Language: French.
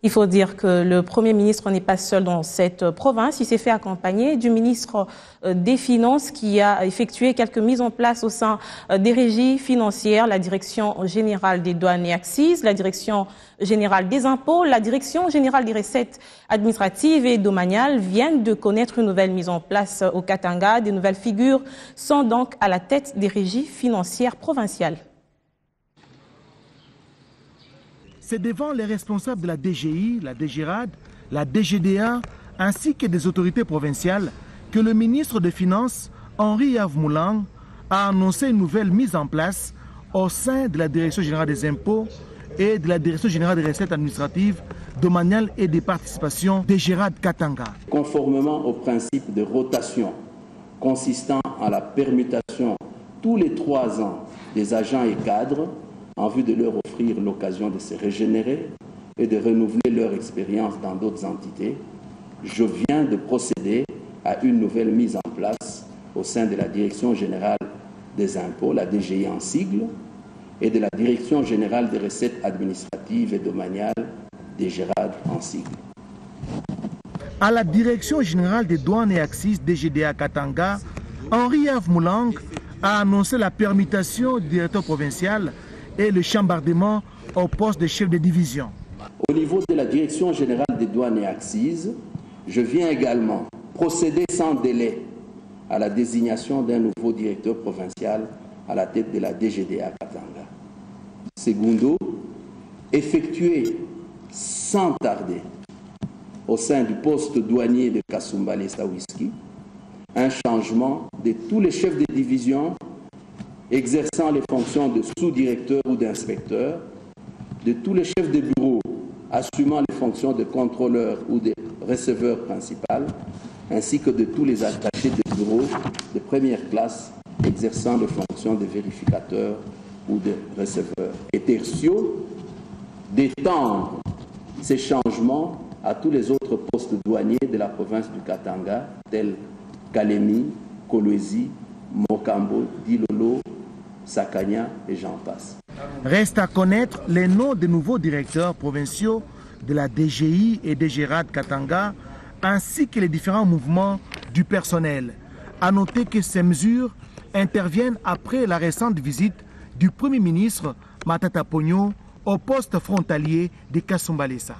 Il faut dire que le Premier ministre n'est pas seul dans cette province. Il s'est fait accompagner du ministre des Finances qui a effectué quelques mises en place au sein des régies financières, la Direction générale des douanes et accises, la Direction générale des impôts, la Direction générale des recettes administratives et domaniales viennent de connaître une nouvelle mise en place au Katanga. Des nouvelles figures sont donc à la tête des régies financières provinciales. C'est devant les responsables de la DGI, la DGRAD, la DGDA, ainsi que des autorités provinciales, que le ministre des Finances, Henri Yves Moulang, a annoncé une nouvelle mise en place au sein de la Direction générale des impôts et de la Direction générale des recettes administratives, domaniales et des participations DGRAD Katanga. Conformément au principe de rotation consistant à la permutation tous les 3 ans des agents et cadres, en vue de leur offrir l'occasion de se régénérer et de renouveler leur expérience dans d'autres entités, je viens de procéder à une nouvelle mise en place au sein de la Direction générale des impôts, la DGI en sigle, et de la Direction générale des recettes administratives et domaniales, DGRAD en sigle. À la Direction générale des douanes et accises, DGDA Katanga, Henri Yves Moulang a annoncé la permutation du directeur provincial et le chambardement au poste de chef de division. Au niveau de la Direction générale des douanes et accises, je viens également procéder sans délai à la désignation d'un nouveau directeur provincial à la tête de la DGDA Katanga. Secondo, effectuer sans tarder au sein du poste douanier de Kasumbalesa-Whisky un changement de tous les chefs de division exerçant les fonctions de sous-directeur ou d'inspecteur, de tous les chefs de bureau assumant les fonctions de contrôleur ou de receveur principal, ainsi que de tous les attachés de bureau de première classe exerçant les fonctions de vérificateur ou de receveur. Et tertio, d'étendre ces changements à tous les autres postes douaniers de la province du Katanga, tels Kalemi, Kolwezi, Mokambo, Dilolo, Sakanya et j'en passe. Reste à connaître les noms des nouveaux directeurs provinciaux de la DGI et DGRAD Katanga, ainsi que les différents mouvements du personnel. À noter que ces mesures interviennent après la récente visite du Premier ministre Matata Ponyo au poste frontalier de Kasumbalesa.